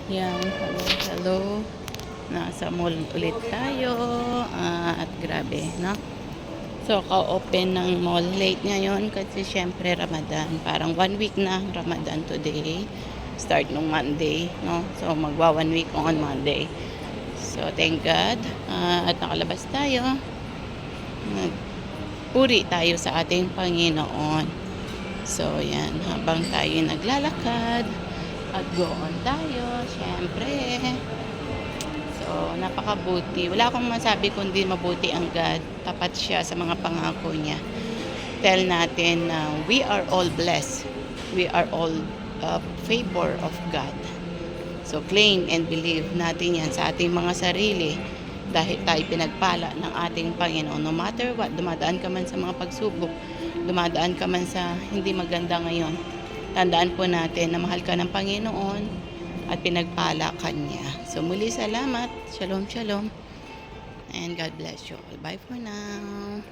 Yan, hello, hello. Nasa mall ulit tayo. At grabe, no? So, ka-open ng mall late ngayon kasi syempre Ramadan. Parang 1 week na Ramadan today. Start nung Monday, no? So, magwa 1 week on Monday. So, thank God. At nakalabas tayo. Nagpuri tayo sa ating Panginoon. So, yan. Habang tayo naglalakad at go on tayo, syempre. So, napakabuti. Wala akong masabi kundi mabuti ang God. Tapat siya sa mga pangako niya. Tell natin na we are all blessed. We are all favor of God. So, claim and believe natin yan sa ating mga sarili dahil tayo pinagpala ng ating Panginoon. No matter what, dumadaan ka man sa mga pagsubok, dumadaan ka man sa hindi maganda ngayon, tandaan po natin na mahal ka ng Panginoon at pinagpala ka niya. So, muli salamat. Shalom, shalom. And God bless you all. Bye for now.